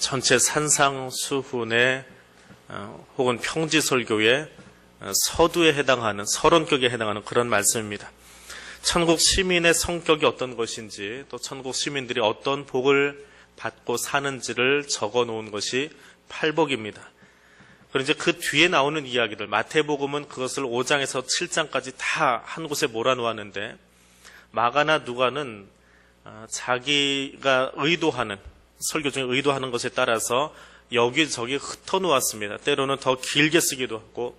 전체 산상수훈의 혹은 평지설교의 서두에 해당하는 서론격에 해당하는 그런 말씀입니다. 천국 시민의 성격이 어떤 것인지 또 천국 시민들이 어떤 복을 받고 사는지를 적어 놓은 것이 팔복입니다. 그리고 이제 그 뒤에 나오는 이야기들, 마태복음은 그것을 5장에서 7장까지 다 한 곳에 몰아놓았는데 마가나 누가는 자기가 의도하는 설교 중에 의도하는 것에 따라서 여기저기 흩어놓았습니다. 때로는 더 길게 쓰기도 하고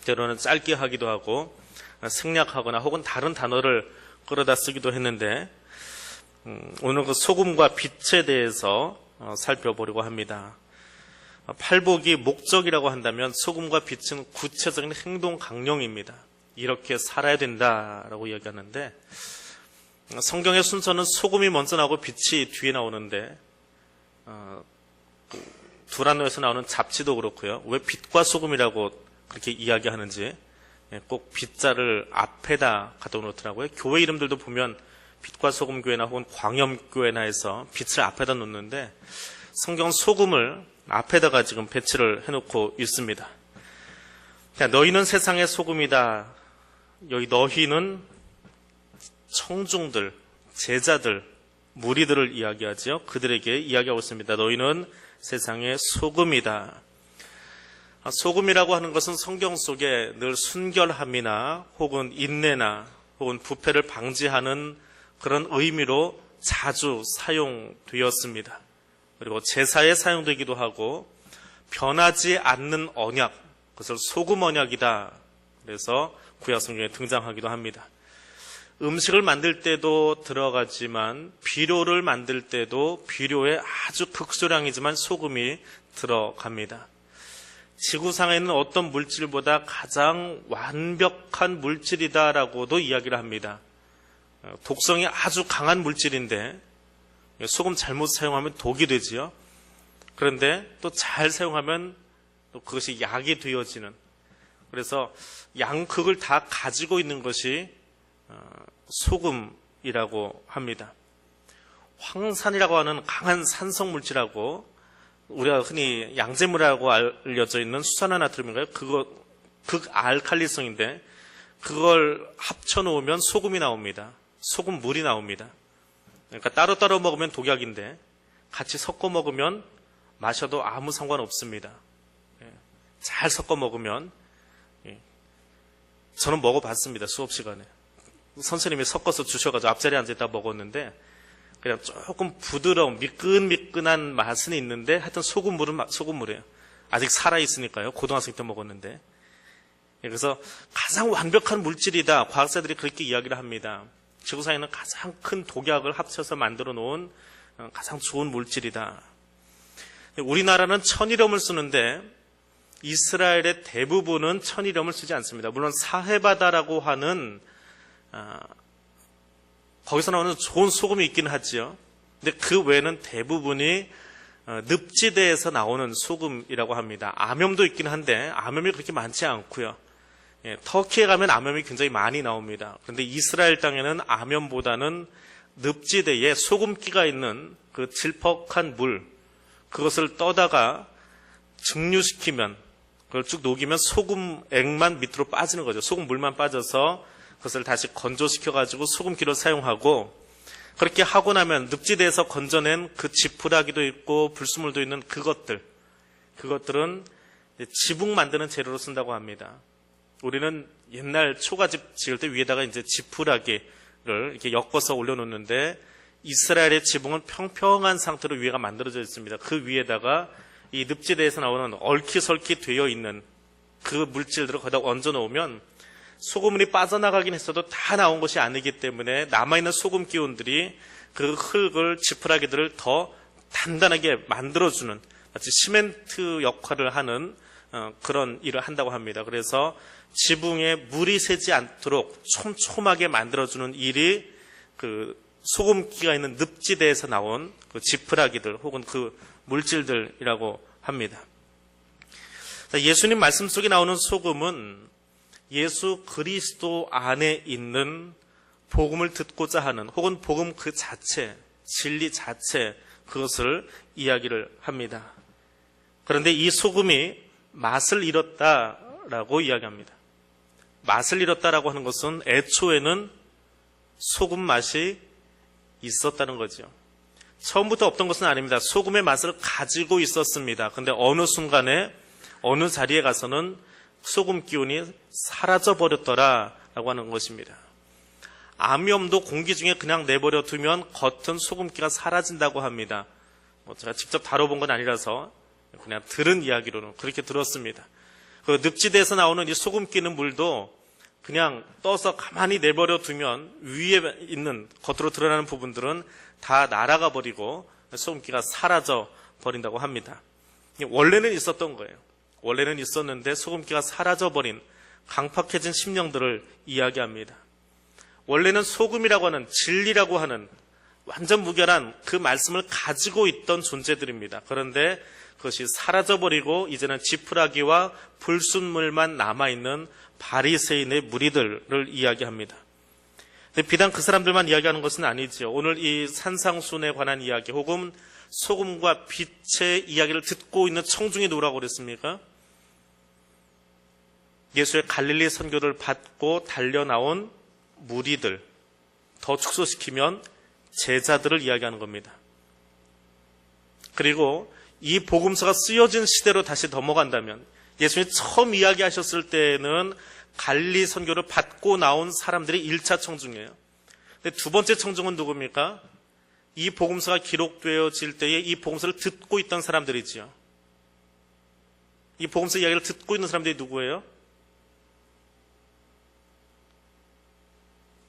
때로는 짧게 하기도 하고 생략하거나 혹은 다른 단어를 끌어다 쓰기도 했는데 오늘 그 소금과 빛에 대해서 살펴보려고 합니다. 팔복이 목적이라고 한다면 소금과 빛은 구체적인 행동 강령입니다. 이렇게 살아야 된다라고 이야기하는데 성경의 순서는 소금이 먼저 나오고 빛이 뒤에 나오는데 두란노에서 나오는 잡지도 그렇고요. 왜 빛과 소금이라고 그렇게 이야기하는지 꼭 빛자를 앞에다 갖다 놓더라고요. 교회 이름들도 보면 빛과 소금 교회나 혹은 광염교회나 해서 빛을 앞에다 놓는데 성경은 소금을 앞에다가 지금 배치를 해놓고 있습니다. 너희는 세상의 소금이다. 여기 너희는 청중들, 제자들, 무리들을 이야기하죠. 그들에게 이야기하고 있습니다. 너희는 세상의 소금이다. 소금이라고 하는 것은 성경 속에 늘 순결함이나 혹은 인내나 혹은 부패를 방지하는 그런 의미로 자주 사용되었습니다. 그리고 제사에 사용되기도 하고 변하지 않는 언약, 그것을 소금 언약이다. 그래서 구약성경에 등장하기도 합니다. 음식을 만들 때도 들어가지만 비료를 만들 때도 비료에 아주 극소량이지만 소금이 들어갑니다. 지구상에 있는 어떤 물질보다 가장 완벽한 물질이다라고도 이야기를 합니다. 독성이 아주 강한 물질인데 소금 잘못 사용하면 독이 되지요. 그런데 또 잘 사용하면 또 그것이 약이 되어지는, 그래서 양극을 다 가지고 있는 것이 소금이라고 합니다. 황산이라고 하는 강한 산성 물질하고 우리가 흔히 양잿물이라고 알려져 있는 수산화나트륨인가요? 그거 극알칼리성인데 그걸 합쳐놓으면 소금이 나옵니다. 소금물이 나옵니다. 그러니까 따로따로 먹으면 독약인데 같이 섞어 먹으면 마셔도 아무 상관없습니다. 잘 섞어 먹으면, 저는 먹어봤습니다. 수업 시간에. 선생님이 섞어서 주셔가지고 앞자리에 앉아있다 먹었는데 그냥 조금 부드러운 미끈미끈한 맛은 있는데 하여튼 소금물은 소금물이에요. 아직 살아있으니까요. 고등학생 때 먹었는데. 그래서 가장 완벽한 물질이다. 과학자들이 그렇게 이야기를 합니다. 지구상에는 가장 큰 독약을 합쳐서 만들어 놓은 가장 좋은 물질이다. 우리나라는 천일염을 쓰는데 이스라엘의 대부분은 천일염을 쓰지 않습니다. 물론 사헤바다라고 하는 거기서 나오는 좋은 소금이 있기는 하지요. 근데 그 외에는 대부분이 늪지대에서 나오는 소금이라고 합니다. 암염도 있긴 한데 암염이 그렇게 많지 않고요. 터키에 가면 암염이 굉장히 많이 나옵니다. 그런데 이스라엘 땅에는 암염보다는 늪지대에 소금기가 있는 그 질퍽한 물, 그것을 떠다가 증류시키면, 그걸 쭉 녹이면 소금액만 밑으로 빠지는 거죠. 소금물만 빠져서 그것을 다시 건조시켜가지고 소금기로 사용하고, 그렇게 하고 나면 늪지대에서 건져낸 그 지푸라기도 있고 불순물도 있는 그것들은 지붕 만드는 재료로 쓴다고 합니다. 우리는 옛날 초가집 지을 때 위에다가 이제 지푸라기를 이렇게 엮어서 올려놓는데 이스라엘의 지붕은 평평한 상태로 위에가 만들어져 있습니다. 그 위에다가 이 늪지대에서 나오는 얼키설키 되어 있는 그 물질들을 거기다 얹어 놓으면 소금물이 빠져나가긴 했어도 다 나온 것이 아니기 때문에 남아있는 소금 기운들이 그 흙을, 지푸라기들을 더 단단하게 만들어주는, 마치 시멘트 역할을 하는 그런 일을 한다고 합니다. 그래서 지붕에 물이 새지 않도록 촘촘하게 만들어주는 일이 그 소금기가 있는 늪지대에서 나온 그 지푸라기들 혹은 그 물질들이라고 합니다. 예수님 말씀 속에 나오는 소금은 예수 그리스도 안에 있는 복음을 듣고자 하는 혹은 복음 그 자체, 진리 자체, 그것을 이야기를 합니다. 그런데 이 소금이 맛을 잃었다라고 이야기합니다. 맛을 잃었다라고 하는 것은 애초에는 소금 맛이 있었다는 거죠. 처음부터 없던 것은 아닙니다. 소금의 맛을 가지고 있었습니다. 근데 어느 순간에 어느 자리에 가서는 소금 기운이 사라져 버렸더라라고 하는 것입니다. 암염도 공기 중에 그냥 내버려 두면 겉은 소금기가 사라진다고 합니다. 제가 직접 다뤄본 건 아니라서 그냥 들은 이야기로는 그렇게 들었습니다. 그 늪지대에서 나오는 이 소금 끼는 물도 그냥 떠서 가만히 내버려 두면 위에 있는 겉으로 드러나는 부분들은 다 날아가 버리고 소금기가 사라져 버린다고 합니다. 원래는 있었던 거예요. 원래는 있었는데 소금기가 사라져 버린 강팍해진 심령들을 이야기합니다. 원래는 소금이라고 하는 진리라고 하는 완전 무결한 그 말씀을 가지고 있던 존재들입니다. 그런데 그것이 사라져버리고 이제는 지푸라기와 불순물만 남아있는 바리새인의 무리들을 이야기합니다. 근데 비단 그 사람들만 이야기하는 것은 아니죠. 오늘 이 산상순에 관한 이야기 혹은 소금과 빛의 이야기를 듣고 있는 청중이 누구라고 그랬습니까? 예수의 갈릴리 선교를 받고 달려나온 무리들, 더 축소시키면 제자들을 이야기하는 겁니다. 그리고 이 복음서가 쓰여진 시대로 다시 넘어간다면 예수님이 처음 이야기하셨을 때는 갈릴리 선교를 받고 나온 사람들이 1차 청중이에요. 근데 두 번째 청중은 누굽니까? 이 복음서가 기록되어질 때에 이 복음서를 듣고 있던 사람들이지요. 이 복음서 이야기를 듣고 있는 사람들이 누구예요?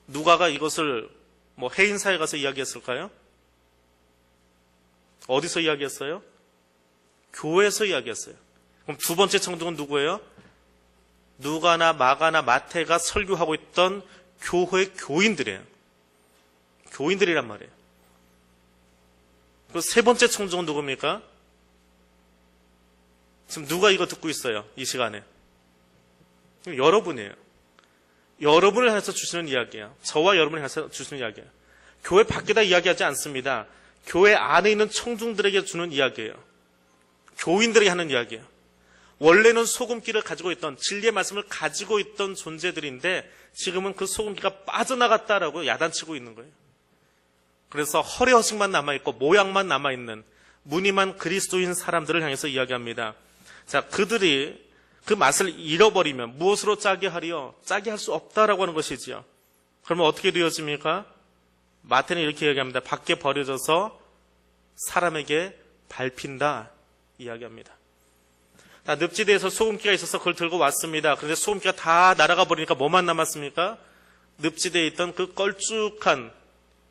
누가가 이것을 해인사에 가서 이야기했을까요? 어디서 이야기했어요? 교회에서 이야기했어요. 그럼 두 번째 청중은 누구예요? 누가나 마가나 마태가 설교하고 있던 교회 교인들이에요. 교인들이란 말이에요. 그 세 번째 청중은 누굽니까? 지금 누가 이거 듣고 있어요? 이 시간에. 여러분이에요. 여러분을 향해서 주시는 이야기예요. 저와 여러분을 향해서 주시는 이야기예요. 교회 밖에다 이야기하지 않습니다. 교회 안에 있는 청중들에게 주는 이야기예요. 교인들에게 하는 이야기예요. 원래는 소금기를 가지고 있던 진리의 말씀을 가지고 있던 존재들인데 지금은 그 소금기가 빠져나갔다라고 야단치고 있는 거예요. 그래서 허례허식만 남아있고 모양만 남아있는 무늬만 그리스도인 사람들을 향해서 이야기합니다. 자, 그들이 그 맛을 잃어버리면 무엇으로 짜게 하리요? 짜게 할 수 없다라고 하는 것이지요. 그러면 어떻게 되어집니까? 마태는 이렇게 이야기합니다. 밖에 버려져서 사람에게 밟힌다 이야기합니다. 늪지대에서 소금기가 있어서 그걸 들고 왔습니다. 그런데 소금기가 다 날아가 버리니까 뭐만 남았습니까? 늪지대에 있던 그 걸쭉한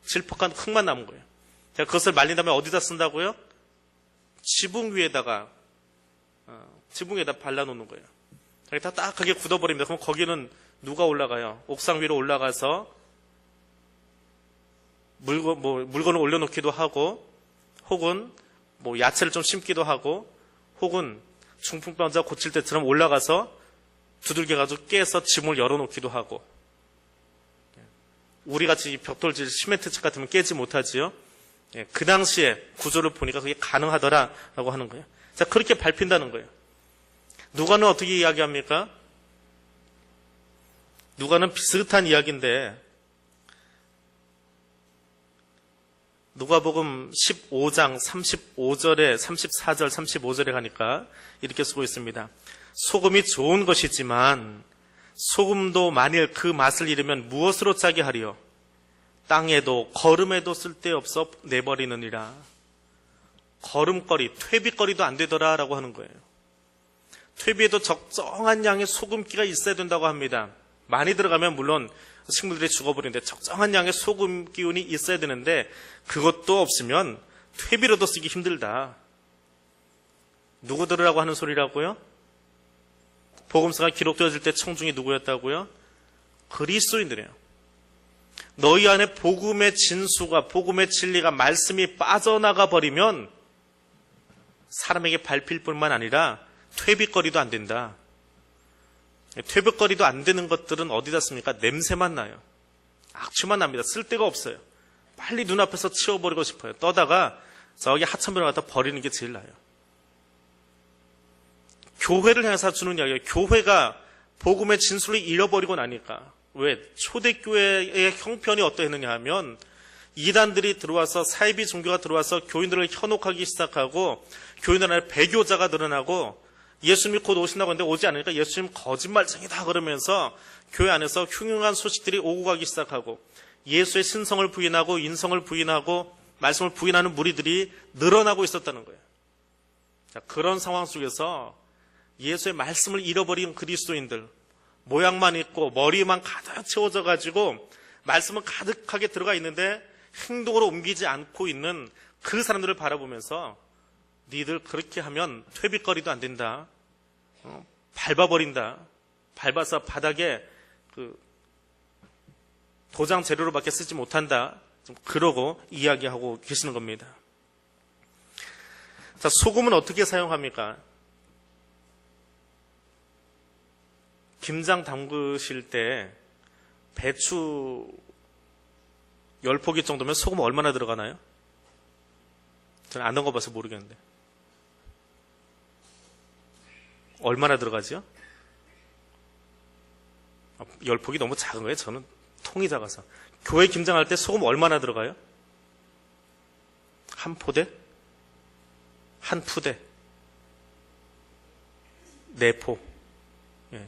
질퍽한 흙만 남은 거예요. 그것을 말린 다음에 어디다 쓴다고요? 지붕 위에다 발라놓는 거예요. 다 딱하게 굳어버립니다. 그럼 거기는 누가 올라가요? 옥상 위로 올라가서 물건을 올려놓기도 하고, 혹은 야채를 좀 심기도 하고, 혹은 중풍병자 고칠 때처럼 올라가서 두들겨가지고 깨서 지문을 열어놓기도 하고, 우리같이 벽돌질 시멘트집 같으면 깨지 못하지요. 그 당시에 구조를 보니까 그게 가능하더라라고 하는 거예요. 자, 그렇게 밟힌다는 거예요. 누가는 어떻게 이야기합니까? 누가는 비슷한 이야기인데 누가복음 15장 35절에 34절 35절에 가니까 이렇게 쓰고 있습니다. 소금이 좋은 것이지만 소금도 만일 그 맛을 잃으면 무엇으로 짜게 하리요? 땅에도 거름에도 쓸데없어 내버리느니라. 걸음거리, 퇴비거리도 안 되더라라고 하는 거예요. 퇴비에도 적정한 양의 소금기가 있어야 된다고 합니다. 많이 들어가면 물론 식물들이 죽어버리는데 적정한 양의 소금 기운이 있어야 되는데 그것도 없으면 퇴비로도 쓰기 힘들다. 누구 들으라고 하는 소리라고요? 복음서가 기록되어질 때 청중이 누구였다고요? 그리스도인들이에요. 너희 안에 복음의 진수가, 복음의 진리가, 말씀이 빠져나가 버리면 사람에게 밟힐 뿐만 아니라 퇴비거리도 안 된다. 퇴비거리도 안 되는 것들은 어디다 씁니까? 냄새만 나요. 악취만 납니다. 쓸데가 없어요. 빨리 눈앞에서 치워버리고 싶어요. 떠다가 저기 하천변을 갖다 버리는 게 제일 나아요. 교회를 향해서 주는 이야기예요. 교회가 복음의 진술을 잃어버리고 나니까. 왜? 초대교회의 형편이 어떠했느냐 하면 이단들이 들어와서 사이비 종교가 들어와서 교인들을 현혹하기 시작하고 교인들 안에 배교자가 늘어나고 예수님이 곧 오신다고 하는데 오지 않으니까 예수님 거짓말쟁이다 그러면서 교회 안에서 흉흉한 소식들이 오고 가기 시작하고 예수의 신성을 부인하고 인성을 부인하고 말씀을 부인하는 무리들이 늘어나고 있었다는 거예요. 자, 그런 상황 속에서 예수의 말씀을 잃어버린 그리스도인들, 모양만 있고 머리만 가득 채워져 가지고 말씀은 가득하게 들어가 있는데 행동으로 옮기지 않고 있는 그 사람들을 바라보면서 니들 그렇게 하면 퇴비거리도 안 된다. 밟아버린다. 밟아서 바닥에 도장 재료로밖에 쓰지 못한다. 좀 그러고 이야기하고 계시는 겁니다. 자, 소금은 어떻게 사용합니까? 김장 담그실 때 배추 10포기 정도면 소금 얼마나 들어가나요? 저는 안 담가봐서 모르겠는데. 얼마나 들어가죠? 10포기 너무 작은 거예요. 저는 통이 작아서. 교회 김장할 때 소금 얼마나 들어가요? 한 포대? 한 푸대? 4포. 예.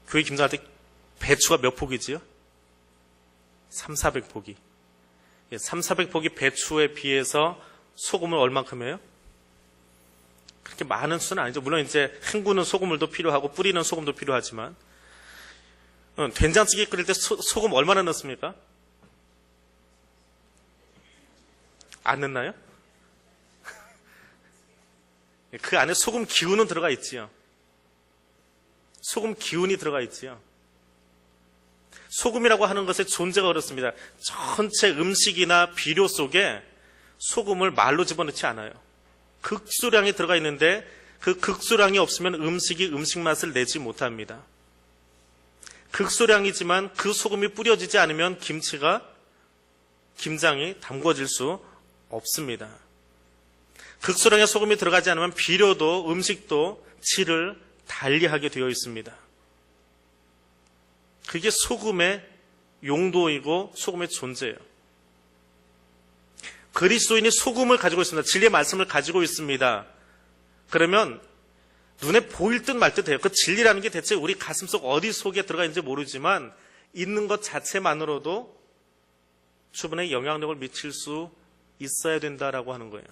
교회 김장할 때 배추가 몇 포기지요? 300~400포기. 예, 300~400포기 배추에 비해서 소금을 얼만큼 해요? 그렇게 많은 수는 아니죠. 물론 이제 헹구는 소금물도 필요하고 뿌리는 소금도 필요하지만 된장찌개 끓일 때 소금 얼마나 넣습니까? 안 넣나요? 그 안에 소금 기운은 들어가 있지요. 소금 기운이 들어가 있지요. 소금이라고 하는 것의 존재가 어렵습니다. 전체 음식이나 비료 속에 소금을 말로 집어넣지 않아요. 극소량이 들어가 있는데 그 극소량이 없으면 음식이 음식 맛을 내지 못합니다. 극소량이지만 그 소금이 뿌려지지 않으면 김장이 담궈질 수 없습니다. 극소량의 소금이 들어가지 않으면 비료도 음식도 질을 달리하게 되어 있습니다. 그게 소금의 용도이고 소금의 존재예요. 그리스도인이 소금을 가지고 있습니다. 진리의 말씀을 가지고 있습니다. 그러면 눈에 보일 듯 말 듯 해요. 그 진리라는 게 대체 우리 가슴속 어디 속에 들어가 있는지 모르지만 있는 것 자체만으로도 주변에 영향력을 미칠 수 있어야 된다라고 하는 거예요.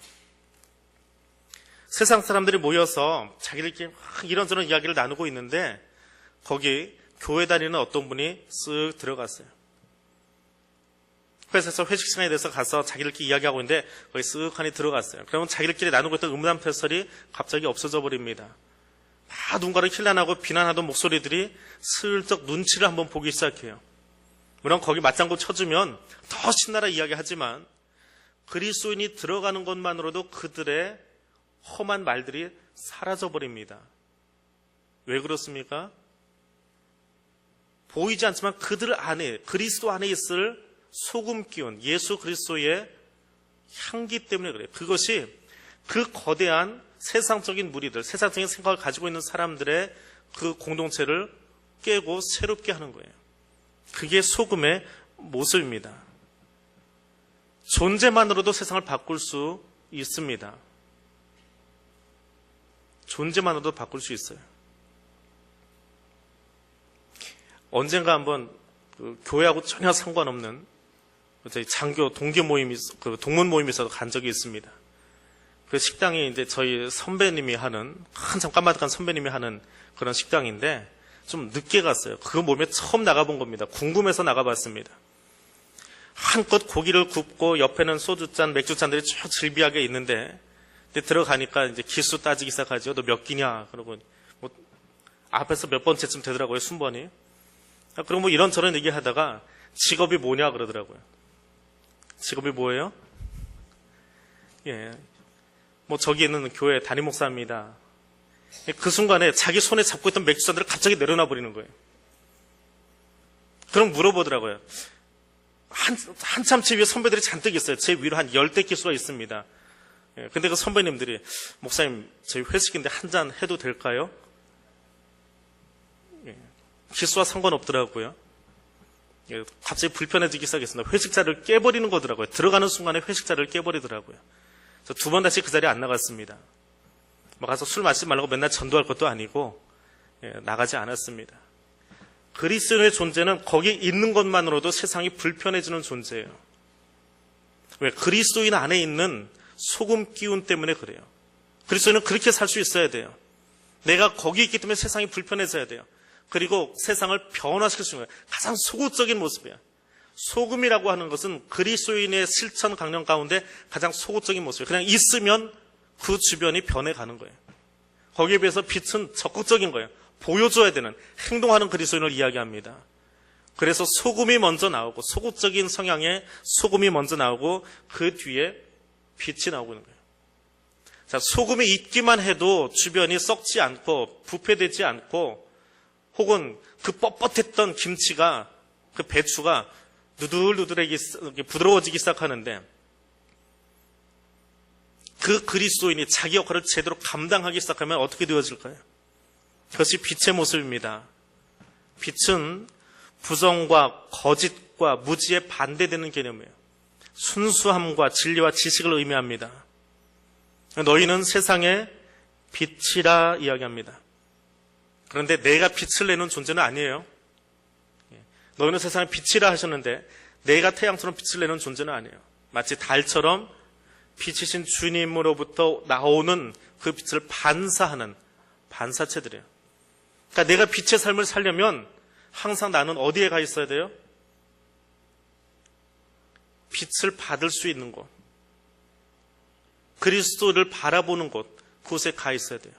세상 사람들이 모여서 자기들끼리 이런저런 이야기를 나누고 있는데 거기 교회 다니는 어떤 분이 쓱 들어갔어요. 회사에서 회식 시간에 대해서 가서 자기들끼리 이야기하고 있는데 거기 쓱하니 들어갔어요. 그러면 자기들끼리 나누고 있던 음담패설이 갑자기 없어져 버립니다. 막 누군가를 힐난하고 비난하던 목소리들이 슬쩍 눈치를 한번 보기 시작해요. 물론 거기 맞장구 쳐주면 더 신나라 이야기하지만 그리스도인이 들어가는 것만으로도 그들의 험한 말들이 사라져버립니다. 왜 그렇습니까? 보이지 않지만 그들 안에 그리스도 안에 있을 소금 기운, 예수 그리스도의 향기 때문에 그래요. 그것이 그 거대한 세상적인 무리들, 세상적인 생각을 가지고 있는 사람들의 그 공동체를 깨고 새롭게 하는 거예요. 그게 소금의 모습입니다. 존재만으로도 세상을 바꿀 수 있습니다. 존재만으로도 바꿀 수 있어요. 언젠가 한번 교회하고 전혀 상관없는 저희 장교 동기 모임이, 동문 모임이 있어서 간 적이 있습니다. 그 식당이 이제 저희 선배님이 하는, 한참 까마득한 선배님이 하는 그런 식당인데 좀 늦게 갔어요. 그 모임에 처음 나가본 겁니다. 궁금해서 나가봤습니다. 한껏 고기를 굽고 옆에는 소주잔, 맥주잔들이 쭉 즐비하게 있는데 근데 들어가니까 이제 기수 따지기 시작하죠. 너 몇 끼냐? 그러고 뭐 앞에서 몇 번째쯤 되더라고요, 순번이. 그리고 뭐 이런저런 얘기하다가 직업이 뭐냐 그러더라고요. 직업이 뭐예요? 예, 뭐 저기 있는 교회 담임 목사입니다. 그 순간에 자기 손에 잡고 있던 맥주잔들을 갑자기 내려놔 버리는 거예요. 그럼 물어보더라고요. 한참 제 위에 선배들이 잔뜩 있어요. 제 위로 한 10대 기수가 있습니다. 근데 그 선배님들이 목사님 저희 회식인데 한 잔 해도 될까요? 기수와 상관없더라고요. 갑자기 불편해지기 시작했습니다. 회식 자리를 깨버리는 거더라고요. 들어가는 순간에 회식 자리를 깨버리더라고요. 그래서 두 번 다시 그 자리에 안 나갔습니다. 가서 술 마시지 말라고 맨날 전도할 것도 아니고 나가지 않았습니다. 그리스도인의 존재는 거기 있는 것만으로도 세상이 불편해지는 존재예요. 왜? 그리스도인 안에 있는 소금 기운 때문에 그래요. 그리스도인은 그렇게 살 수 있어야 돼요. 내가 거기 있기 때문에 세상이 불편해져야 돼요. 그리고 세상을 변화시킬 수 있는 거예요. 가장 소극적인 모습이에요. 소금이라고 하는 것은 그리스도인의 실천 강령 가운데 가장 소극적인 모습이에요. 그냥 있으면 그 주변이 변해가는 거예요. 거기에 비해서 빛은 적극적인 거예요. 보여줘야 되는, 행동하는 그리스도인을 이야기합니다. 그래서 소금이 먼저 나오고, 소극적인 성향의 소금이 먼저 나오고 그 뒤에 빛이 나오고 있는 거예요. 자, 소금이 있기만 해도 주변이 썩지 않고 부패되지 않고, 혹은 그 뻣뻣했던 김치가, 그 배추가 누들누들하게 부드러워지기 시작하는데, 그 그리스도인이 자기 역할을 제대로 감당하기 시작하면 어떻게 되어질까요? 그것이 빛의 모습입니다. 빛은 부정과 거짓과 무지에 반대되는 개념이에요. 순수함과 진리와 지식을 의미합니다. 너희는 세상의 빛이라 이야기합니다. 그런데 내가 빛을 내는 존재는 아니에요. 너희는 세상의 빛이라 하셨는데 내가 태양처럼 빛을 내는 존재는 아니에요. 마치 달처럼 빛이신 주님으로부터 나오는 그 빛을 반사하는 반사체들이에요. 그러니까 내가 빛의 삶을 살려면 항상 나는 어디에 가 있어야 돼요? 빛을 받을 수 있는 곳, 그리스도를 바라보는 곳, 그곳에 가 있어야 돼요.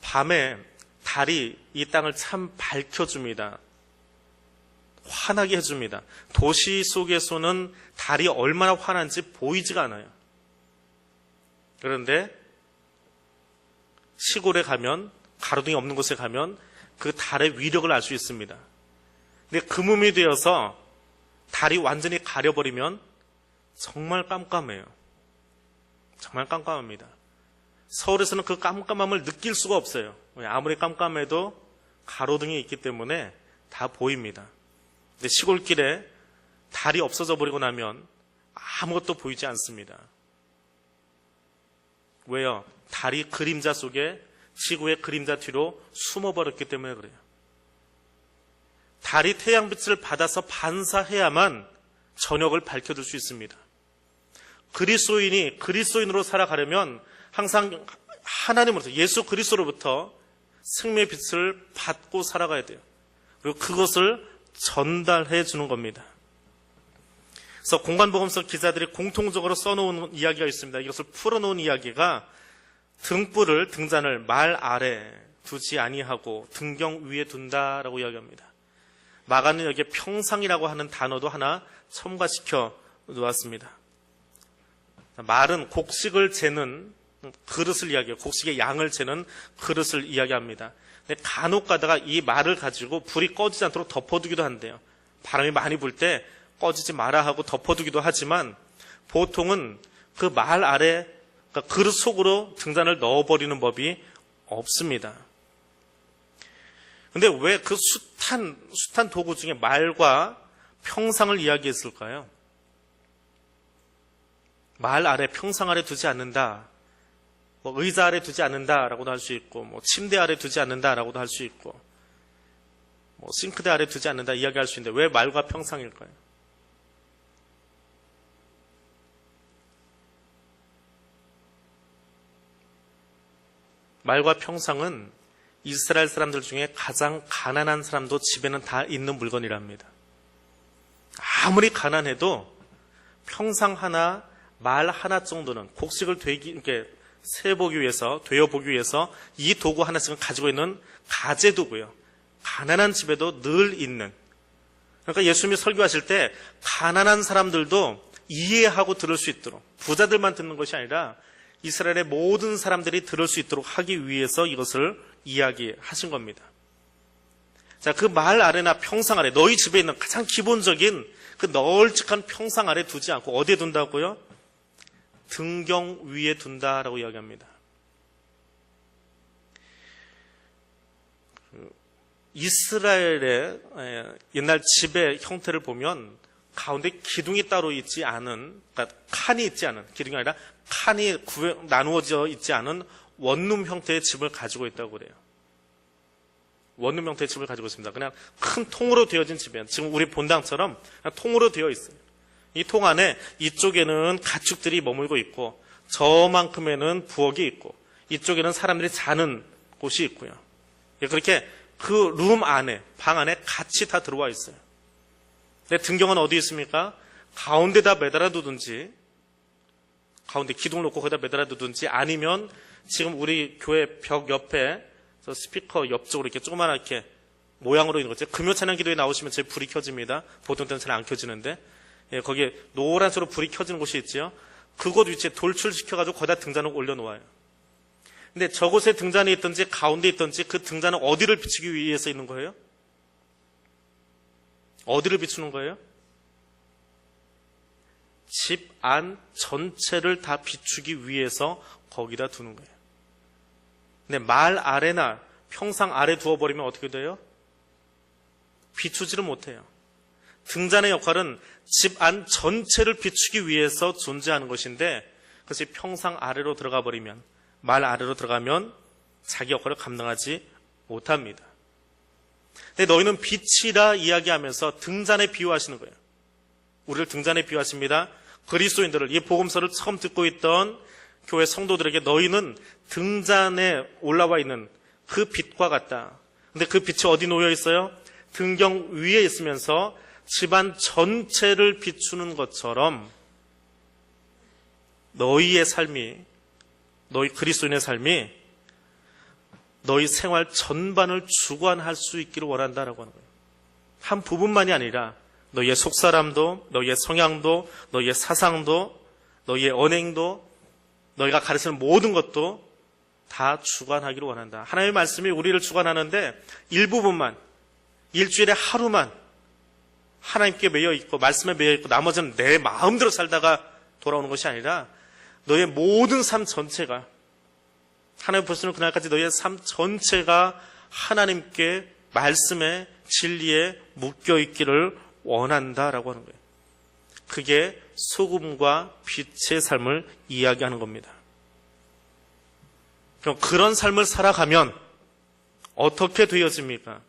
밤에 달이 이 땅을 참 밝혀줍니다. 환하게 해줍니다. 도시 속에서는 달이 얼마나 환한지 보이지가 않아요. 그런데 시골에 가면, 가로등이 없는 곳에 가면 그 달의 위력을 알 수 있습니다. 근데 금음이 되어서 달이 완전히 가려버리면 정말 깜깜해요. 정말 깜깜합니다. 서울에서는 그 깜깜함을 느낄 수가 없어요. 아무리 깜깜해도 가로등이 있기 때문에 다 보입니다. 근데 시골길에 달이 없어져 버리고 나면 아무것도 보이지 않습니다. 왜요? 달이 그림자 속에, 지구의 그림자 뒤로 숨어버렸기 때문에 그래요. 달이 태양빛을 받아서 반사해야만 저녁을 밝혀줄 수 있습니다. 그리스도인이 그리스도인으로 살아가려면 항상 하나님으로부터, 예수 그리스도로부터 생명의 빛을 받고 살아가야 돼요. 그리고 그것을 전달해 주는 겁니다. 그래서 공간복음서 기자들이 공통적으로 써놓은 이야기가 있습니다. 이것을 풀어놓은 이야기가 등잔을 말 아래 두지 아니하고 등경 위에 둔다라고 이야기합니다. 마가는 여기에 평상이라고 하는 단어도 하나 첨가시켜 놓았습니다. 말은 곡식을 재는 그릇을 이야기해요. 곡식의 양을 재는 그릇을 이야기합니다. 근데 간혹 가다가 이 말을 가지고 불이 꺼지지 않도록 덮어두기도 한대요. 바람이 많이 불 때 꺼지지 마라 하고 덮어두기도 하지만 보통은 그 말 아래, 그러니까 그릇 속으로 등잔을 넣어버리는 법이 없습니다. 근데 왜 그 숱한 도구 중에 말과 평상을 이야기했을까요? 말 아래, 평상 아래 두지 않는다. 의자 아래 두지 않는다라고도 할 수 있고, 침대 아래 두지 않는다라고도 할 수 있고, 싱크대 아래 두지 않는다 이야기할 수 있는데 왜 말과 평상일까요? 말과 평상은 이스라엘 사람들 중에 가장 가난한 사람도 집에는 다 있는 물건이랍니다. 아무리 가난해도 평상 하나, 말 하나 정도는 곡식을 세보기 위해서, 되어보기 위해서 이 도구 하나씩은 가지고 있는 가재도구요. 가난한 집에도 늘 있는. 그러니까 예수님이 설교하실 때 가난한 사람들도 이해하고 들을 수 있도록, 부자들만 듣는 것이 아니라 이스라엘의 모든 사람들이 들을 수 있도록 하기 위해서 이것을 이야기하신 겁니다. 자, 그 말 아래나 평상 아래, 너희 집에 있는 가장 기본적인 그 널찍한 평상 아래 두지 않고 어디에 둔다고요? 등경 위에 둔다라고 이야기합니다. 이스라엘의 옛날 집의 형태를 보면 가운데 기둥이 따로 있지 않은, 그러니까 칸이 있지 않은, 기둥이 아니라 칸이 나누어져 있지 않은 원룸 형태의 집을 가지고 있다고 그래요. 원룸 형태의 집을 가지고 있습니다. 그냥 큰 통으로 되어진 집이에요. 지금 우리 본당처럼 그냥 통으로 되어 있어요. 이 통 안에 이쪽에는 가축들이 머물고 있고 저만큼에는 부엌이 있고 이쪽에는 사람들이 자는 곳이 있고요. 그렇게 그 룸 안에, 방 안에 같이 다 들어와 있어요. 근데 등경은 어디 있습니까? 가운데다 매달아 두든지, 가운데 기둥을 놓고 거기다 매달아 두든지, 아니면 지금 우리 교회 벽 옆에 저 스피커 옆쪽으로 이렇게 조그만하게 모양으로 있는 거죠. 금요 찬양 기도에 나오시면 제 불이 켜집니다. 보통 때는 잘 안 켜지는데, 거기에 노란색으로 불이 켜지는 곳이 있죠. 그곳 위치에 돌출시켜가지고 거기다 등잔을 올려놓아요. 근데 저곳에 등잔이 있든지 가운데 있든지 그 등잔은 어디를 비추기 위해서 있는 거예요? 어디를 비추는 거예요? 집 안 전체를 다 비추기 위해서 거기다 두는 거예요. 근데 말 아래나 평상 아래 두어버리면 어떻게 돼요? 비추지를 못해요. 등잔의 역할은 집 안 전체를 비추기 위해서 존재하는 것인데 그것이 평상 아래로 들어가 버리면, 말 아래로 들어가면 자기 역할을 감당하지 못합니다. 근데 너희는 빛이라 이야기하면서 등잔에 비유하시는 거예요. 우리를 등잔에 비유하십니다. 그리스도인들을, 이 복음서를 처음 듣고 있던 교회 성도들에게 너희는 등잔에 올라와 있는 그 빛과 같다. 근데 그 빛이 어디 놓여 있어요? 등경 위에 있으면서 집안 전체를 비추는 것처럼 너희의 삶이, 너희 그리스도인의 삶이 너희 생활 전반을 주관할 수 있기를 원한다라고 하는 거예요. 한 부분만이 아니라 너희의 속사람도, 너희의 성향도, 너희의 사상도, 너희의 언행도, 너희가 가르치는 모든 것도 다 주관하기를 원한다. 하나님의 말씀이 우리를 주관하는데 일부분만, 일주일에 하루만 하나님께 매여 있고 말씀에 매여 있고 나머지는 내 마음대로 살다가 돌아오는 것이 아니라 너의 모든 삶 전체가, 하나님 보시는 그날까지 너의 삶 전체가 하나님께 말씀에 진리에 묶여 있기를 원한다라고 하는 거예요. 그게 소금과 빛의 삶을 이야기하는 겁니다. 그럼 그런 삶을 살아가면 어떻게 되어집니까?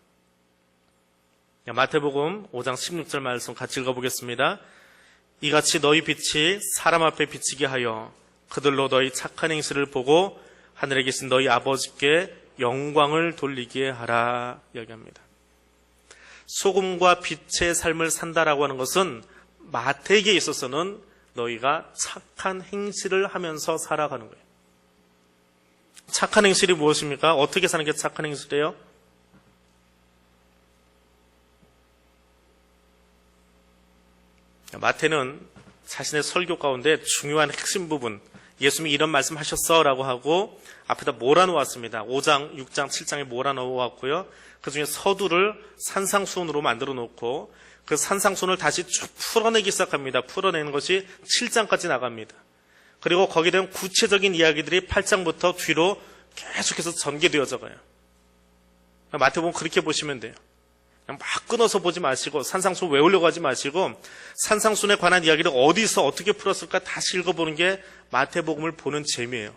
마태복음 5장 16절 말씀 같이 읽어보겠습니다. 이같이 너희 빛이 사람 앞에 비치게 하여 그들로 너희 착한 행실을 보고 하늘에 계신 너희 아버지께 영광을 돌리게 하라 이야기합니다. 소금과 빛의 삶을 산다라고 하는 것은 마태에게 있어서는 너희가 착한 행실을 하면서 살아가는 거예요. 착한 행실이 무엇입니까? 어떻게 사는 게 착한 행실이에요? 마태는 자신의 설교 가운데 중요한 핵심 부분, 예수님이 이런 말씀 하셨어 라고 하고 앞에다 몰아놓았습니다. 5장, 6장, 7장에 몰아놓았고요. 그 중에 서두를 산상수훈으로 만들어 놓고 그 산상수훈을 다시 쭉 풀어내기 시작합니다. 풀어내는 것이 7장까지 나갑니다. 그리고 거기에 대한 구체적인 이야기들이 8장부터 뒤로 계속해서 전개되어져 가요. 마태복음 그렇게 보시면 돼요. 그냥 막 끊어서 보지 마시고 산상수훈 외우려고 하지 마시고 산상수훈에 관한 이야기를 어디서 어떻게 풀었을까 다시 읽어보는 게 마태복음을 보는 재미예요.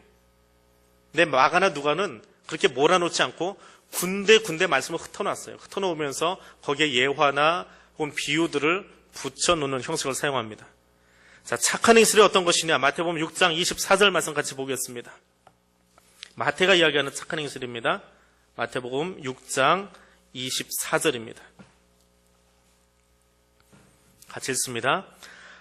근데 마가나 누가는 그렇게 몰아놓지 않고 군데 말씀을 흩어놨어요. 흩어놓으면서 거기에 예화나 혹은 비유들을 붙여놓는 형식을 사용합니다. 자, 착한 행실이 어떤 것이냐? 마태복음 6장 24절 말씀 같이 보겠습니다. 마태가 이야기하는 착한 행실입니다. 마태복음 6장 24절입니다. 같이 읽습니다.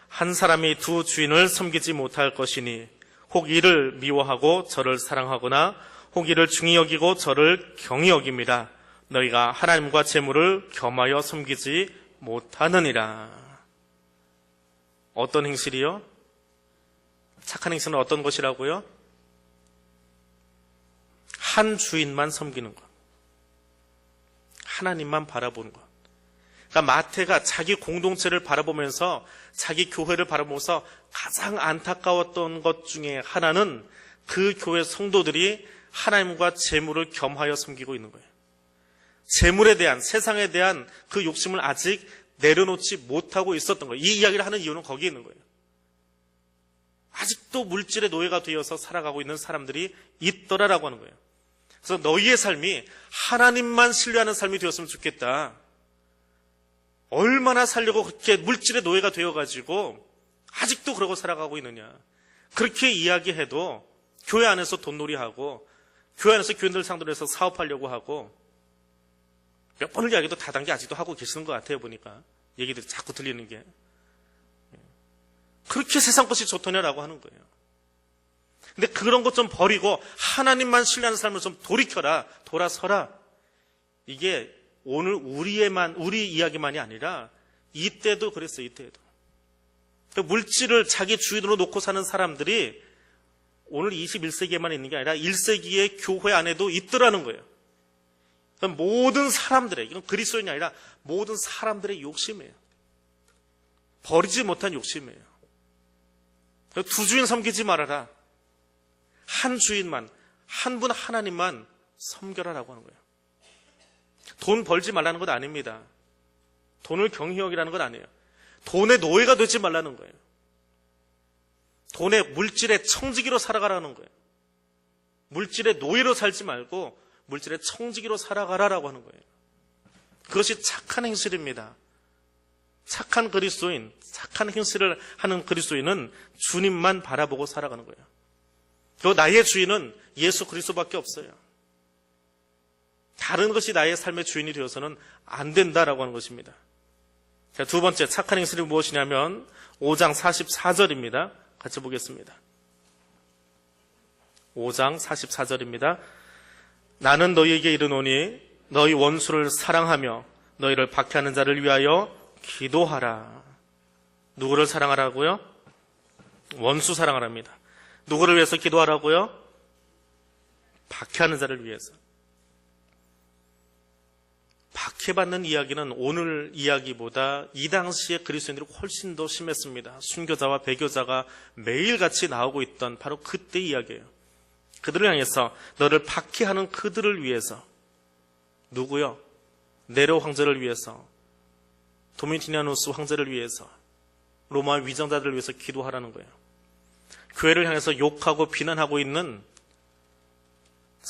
한 사람이 두 주인을 섬기지 못할 것이니 혹 이를 미워하고 저를 사랑하거나 혹 이를 중히 여기고 저를 경히 여깁니다. 너희가 하나님과 재물을 겸하여 섬기지 못하느니라. 어떤 행실이요? 착한 행실은 어떤 것이라고요? 한 주인만 섬기는 것, 하나님만 바라보는 것. 그러니까 마태가 자기 공동체를 바라보면서 자기 교회를 바라보면서 가장 안타까웠던 것 중에 하나는 그 교회 성도들이 하나님과 재물을 겸하여 섬기고 있는 거예요. 재물에 대한, 세상에 대한 그 욕심을 아직 내려놓지 못하고 있었던 거예요. 이 이야기를 하는 이유는 거기에 있는 거예요. 아직도 물질의 노예가 되어서 살아가고 있는 사람들이 있더라라고 하는 거예요. 그래서 너희의 삶이 하나님만 신뢰하는 삶이 되었으면 좋겠다. 얼마나 살려고 그렇게 물질의 노예가 되어가지고 아직도 그러고 살아가고 있느냐. 그렇게 이야기해도 교회 안에서 돈놀이하고 교회 안에서 교인들 상대로 해서 사업하려고 하고 몇 번을 이야기도 다단계 아직도 하고 계시는 것 같아요. 보니까 얘기들이 자꾸 들리는 게. 그렇게 세상 것이 좋더냐라고 하는 거예요. 근데 그런 것 좀 버리고 하나님만 신뢰하는 삶을 좀 돌이켜라. 돌아서라. 이게 오늘 우리 이야기만이 아니라 이때도 그랬어요. 이때도. 물질을 자기 주인으로 놓고 사는 사람들이 오늘 21세기에만 있는 게 아니라 1세기의 교회 안에도 있더라는 거예요. 모든 사람들의, 이건 그리스도인이 아니라 모든 사람들의 욕심이에요. 버리지 못한 욕심이에요. 두 주인 섬기지 말아라. 한 주인만, 한 분 하나님만 섬겨라라고 하는 거예요. 돈 벌지 말라는 것 아닙니다. 돈을 경히 여기라는 건 아니에요. 돈의 노예가 되지 말라는 거예요. 돈의 물질의 청지기로 살아가라는 거예요. 물질의 노예로 살지 말고 물질의 청지기로 살아가라라고 하는 거예요. 그것이 착한 행실입니다. 착한 그리스도인, 착한 행실을 하는 그리스도인은 주님만 바라보고 살아가는 거예요. 그 나의 주인은 예수 그리스도밖에 없어요. 다른 것이 나의 삶의 주인이 되어서는 안 된다라고 하는 것입니다. 자, 두 번째 착한 행실이 무엇이냐면 5장 44절입니다. 같이 보겠습니다. 5장 44절입니다. 나는 너희에게 이르노니 너희 원수를 사랑하며 너희를 박해하는 자를 위하여 기도하라. 누구를 사랑하라고요? 원수 사랑하랍니다. 누구를 위해서 기도하라고요? 박해하는 자를 위해서. 박해받는 이야기는 오늘 이야기보다 이 당시에 그리스도인들이 훨씬 더 심했습니다. 순교자와 배교자가 매일같이 나오고 있던 바로 그때 이야기예요. 그들을 향해서 너를 박해하는 그들을 위해서. 누구요? 네로 황제를 위해서, 도미티니아누스 황제를 위해서, 로마 위정자들을 위해서 기도하라는 거예요. 교회를 향해서 욕하고 비난하고 있는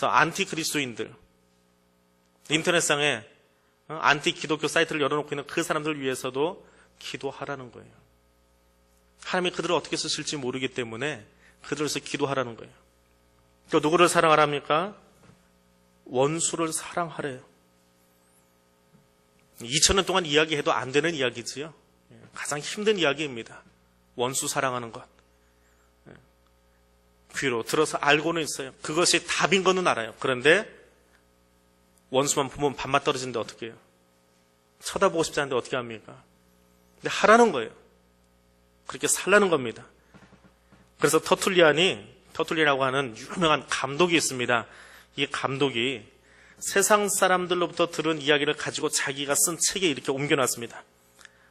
안티 그리스도인들, 인터넷상에 안티 기독교 사이트를 열어놓고 있는 그 사람들을 위해서도 기도하라는 거예요. 하나님이 그들을 어떻게 쓰실지 모르기 때문에 그들을 위해서 기도하라는 거예요. 또 누구를 사랑하랍니까? 원수를 사랑하래요. 2000년 동안 이야기해도 안 되는 이야기지요. 가장 힘든 이야기입니다. 원수 사랑하는 것. 귀로 들어서 알고는 있어요. 그것이 답인 거는 알아요. 그런데 원수만 보면 밥맛 떨어지는데 어떻게 해요? 쳐다보고 싶지 않은데 어떻게 합니까? 근데 하라는 거예요. 그렇게 살라는 겁니다. 그래서 터툴리안이라고 하는 유명한 감독이 있습니다. 이 감독이 세상 사람들로부터 들은 이야기를 가지고 자기가 쓴 책에 이렇게 옮겨놨습니다.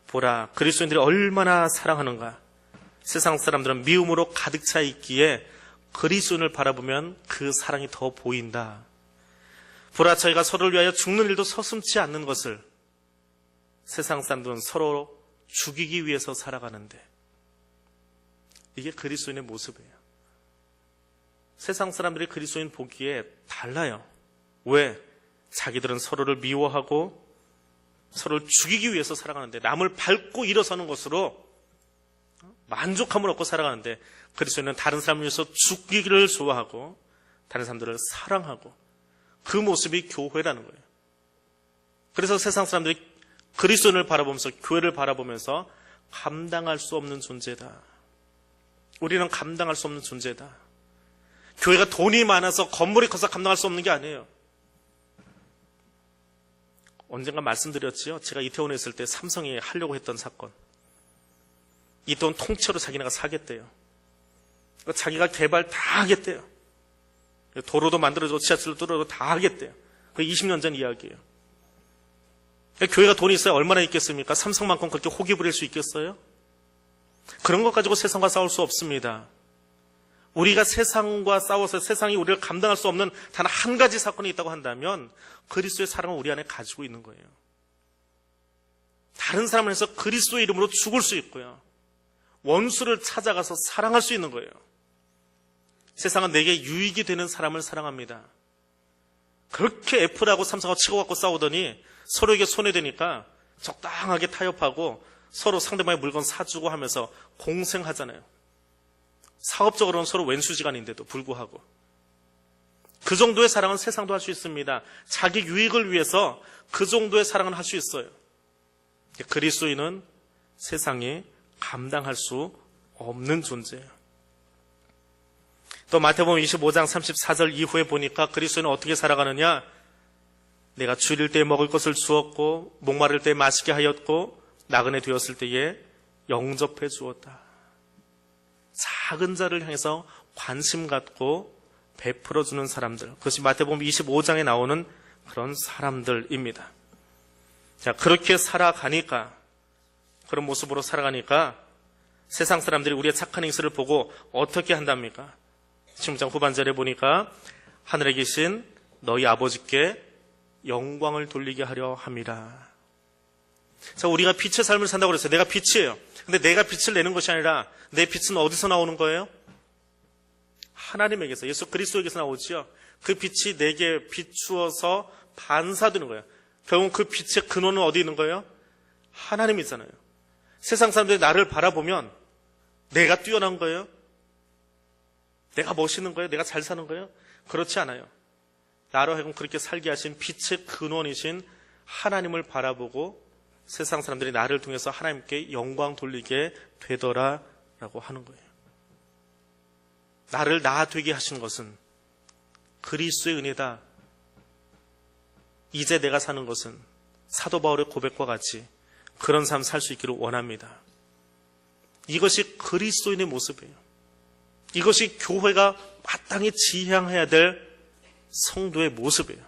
보라, 그리스도인들이 얼마나 사랑하는가. 세상 사람들은 미움으로 가득 차 있기에 그리스도인을 바라보면 그 사랑이 더 보인다. 보라, 저희가 서로를 위하여 죽는 일도 서슴지 않는 것을. 세상 사람들은 서로 죽이기 위해서 살아가는데 이게 그리스도인의 모습이에요. 세상 사람들이 그리스도인 보기에 달라요. 왜? 자기들은 서로를 미워하고 서로를 죽이기 위해서 살아가는데, 남을 밟고 일어서는 것으로 만족함을 얻고 살아가는데, 그리스도인은 다른 사람을 위해서 죽기를 좋아하고 다른 사람들을 사랑하고, 그 모습이 교회라는 거예요. 그래서 세상 사람들이 그리스도인을 바라보면서, 교회를 바라보면서 감당할 수 없는 존재다. 우리는 감당할 수 없는 존재다. 교회가 돈이 많아서 건물이 커서 감당할 수 없는 게 아니에요. 언젠가 말씀드렸지요. 제가 이태원에 있을 때 삼성이 하려고 했던 사건. 이 돈 통째로 자기네가 사겠대요. 자기가 개발 다 하겠대요. 도로도 만들어주고 지하철도 뚫어도 다 하겠대요. 그 20년 전 이야기예요. 교회가 돈이 있어야 얼마나 있겠습니까? 삼성만큼 그렇게 호기 부릴 수 있겠어요? 그런 것 가지고 세상과 싸울 수 없습니다. 우리가 세상과 싸워서 세상이 우리를 감당할 수 없는 단 한 가지 사건이 있다고 한다면 그리스도의 사랑을 우리 안에 가지고 있는 거예요. 다른 사람을 해서 그리스도의 이름으로 죽을 수 있고요. 원수를 찾아가서 사랑할 수 있는 거예요. 세상은 내게 유익이 되는 사람을 사랑합니다. 그렇게 애플하고 삼성하고 치고받고 싸우더니 서로에게 손해되니까 적당하게 타협하고 서로 상대방의 물건 사주고 하면서 공생하잖아요. 사업적으로는 서로 왼수지간인데도 불구하고. 그 정도의 사랑은 세상도 할 수 있습니다. 자기 유익을 위해서 그 정도의 사랑은 할 수 있어요. 그리스도인은 세상이 감당할 수 없는 존재예요. 또 마태복음 25장 34절 이후에 보니까 그리스도인은 어떻게 살아가느냐? 내가 줄일 때 먹을 것을 주었고 목마를 때 마시게 하였고 나그네 되었을 때에 영접해 주었다. 작은 자를 향해서 관심 갖고 베풀어 주는 사람들, 그것이 마태복음 25장에 나오는 그런 사람들입니다. 자, 그렇게 살아가니까, 그런 모습으로 살아가니까 세상 사람들이 우리의 착한 행실을 보고 어떻게 한답니까? 16장 후반절에 보니까 하늘에 계신 너희 아버지께 영광을 돌리게 하려 함이라. 자, 우리가 빛의 삶을 산다고 그랬어요. 내가 빛이에요. 근데 내가 빛을 내는 것이 아니라 내 빛은 어디서 나오는 거예요? 하나님에게서, 예수 그리스도에게서 나오지요. 그 빛이 내게 비추어서 반사되는 거예요. 결국 그 빛의 근원은 어디 있는 거예요? 하나님이잖아요. 세상 사람들이 나를 바라보면 내가 뛰어난 거예요? 내가 멋있는 거예요? 내가 잘 사는 거예요? 그렇지 않아요. 나로 하여금 그렇게 살게 하신 빛의 근원이신 하나님을 바라보고 세상 사람들이 나를 통해서 하나님께 영광 돌리게 되더라라고 하는 거예요. 나를 나 되게 하신 것은 그리스도의 은혜다. 이제 내가 사는 것은 사도 바울의 고백과 같이 그런 삶 살 수 있기를 원합니다. 이것이 그리스도인의 모습이에요. 이것이 교회가 마땅히 지향해야 될 성도의 모습이에요.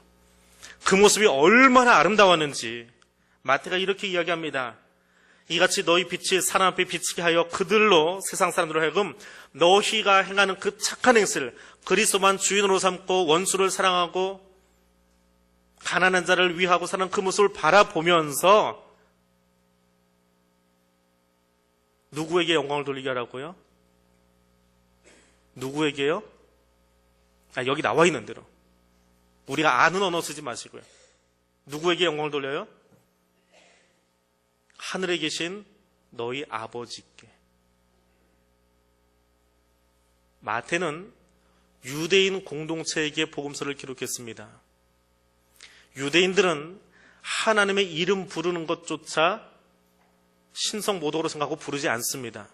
그 모습이 얼마나 아름다웠는지 마태가 이렇게 이야기합니다. 이같이 너희 빛이 사람 앞에 비치게 하여 그들로, 세상 사람들로 하여금 너희가 행하는 그 착한 행실, 그리스도만 주인으로 삼고 원수를 사랑하고 가난한 자를 위하고 사는 그 모습을 바라보면서 누구에게 영광을 돌리게 하라고요? 누구에게요? 여기 나와 있는 대로. 우리가 아는 언어 쓰지 마시고요. 누구에게 영광을 돌려요? 하늘에 계신 너희 아버지께. 마태는 유대인 공동체에게 복음서를 기록했습니다. 유대인들은 하나님의 이름 부르는 것조차 신성 모독으로 생각하고 부르지 않습니다.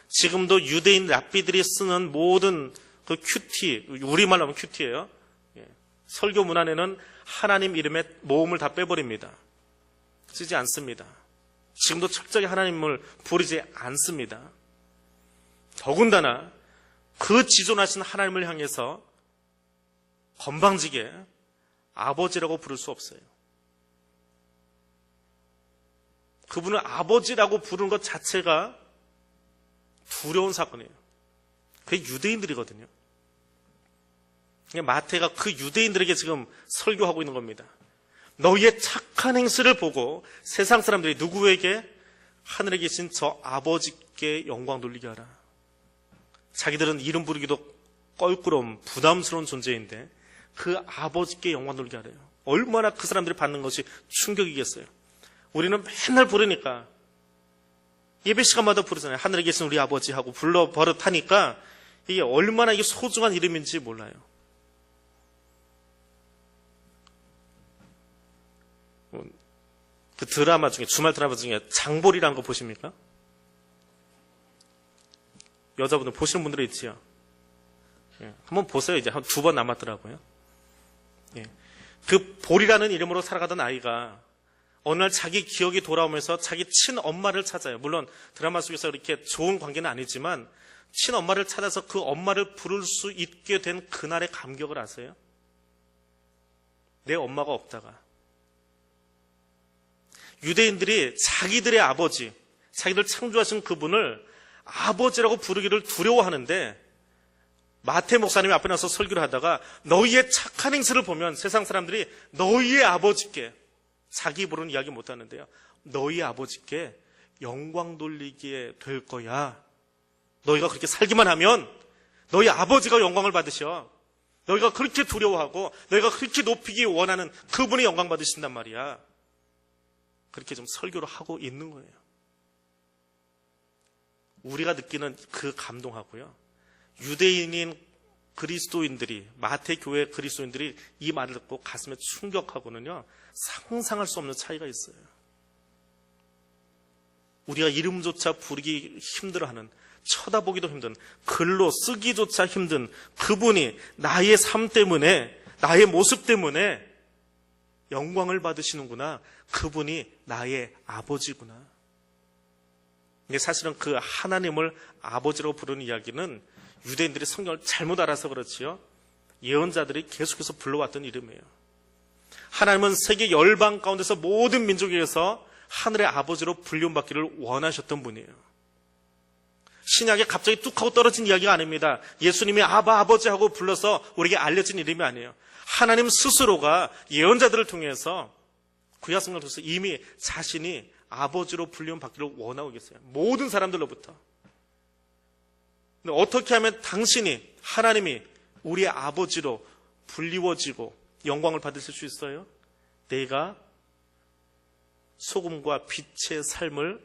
지금도 유대인 랍비들이 쓰는 모든 그 큐티, 우리말로 하면 큐티예요. 설교 문안에는 하나님 이름의 모음을 다 빼버립니다. 쓰지 않습니다. 지금도 철저히 하나님을 부르지 않습니다. 더군다나 그 지존하신 하나님을 향해서 건방지게 아버지라고 부를 수 없어요. 그분을 아버지라고 부르는 것 자체가 두려운 사건이에요. 그게 유대인들이거든요. 마태가 그 유대인들에게 지금 설교하고 있는 겁니다. 너희의 착한 행실을 보고 세상 사람들이 누구에게? 하늘에 계신 저 아버지께 영광 돌리게 하라. 자기들은 이름 부르기도 껄끄러운 부담스러운 존재인데 그 아버지께 영광 돌리게 하래요. 얼마나 그 사람들이 받는 것이 충격이겠어요. 우리는 맨날 부르니까 예배 시간마다 부르잖아요. 하늘에 계신 우리 아버지 하고 불러 버릇하니까 이게 얼마나 이게 소중한 이름인지 몰라요. 그 드라마 중에, 주말 드라마 중에 장보리라는 거 보십니까? 여자분들 보시는 분들이 있지요. 한번 보세요. 이제 한 2번 남았더라고요. 그 보리라는 이름으로 살아가던 아이가 어느 날 자기 기억이 돌아오면서 자기 친엄마를 찾아요. 물론 드라마 속에서 이렇게 좋은 관계는 아니지만 친엄마를 찾아서 그 엄마를 부를 수 있게 된 그날의 감격을 아세요? 내 엄마가 없다가 유대인들이 자기들의 아버지, 자기들 창조하신 그분을 아버지라고 부르기를 두려워하는데 마태 목사님이 앞에 나서 설교를 하다가 너희의 착한 행실을 보면 세상 사람들이 너희의 아버지께, 자기 입으로는 이야기 못하는데요, 너희 아버지께 영광 돌리게 될 거야. 너희가 그렇게 살기만 하면 너희 아버지가 영광을 받으셔. 너희가 그렇게 두려워하고 너희가 그렇게 높이기 원하는 그분이 영광 받으신단 말이야. 그렇게 좀 설교를 하고 있는 거예요. 우리가 느끼는 그 감동하고요, 유대인인 그리스도인들이, 마태교회 그리스도인들이 이 말을 듣고 가슴에 충격하고는요, 상상할 수 없는 차이가 있어요. 우리가 이름조차 부르기 힘들어하는, 쳐다보기도 힘든, 글로 쓰기조차 힘든 그분이 나의 삶 때문에, 나의 모습 때문에 영광을 받으시는구나. 그분이 나의 아버지구나. 근데 사실은 그 하나님을 아버지로 부르는 이야기는 유대인들이 성경을 잘못 알아서 그렇지요, 예언자들이 계속해서 불러왔던 이름이에요. 하나님은 세계 열방 가운데서 모든 민족에게서 하늘의 아버지로 불림받기를 원하셨던 분이에요. 신약에 갑자기 뚝 하고 떨어진 이야기가 아닙니다. 예수님이 아바 아버지 하고 불러서 우리에게 알려진 이름이 아니에요. 하나님 스스로가 예언자들을 통해서 구약 성경을 통해서 이미 자신이 아버지로 불림받기를 원하고 계세요. 모든 사람들로부터. 근데 어떻게 하면 당신이, 하나님이 우리의 아버지로 불리워지고 영광을 받으실 수 있어요? 내가 소금과 빛의 삶을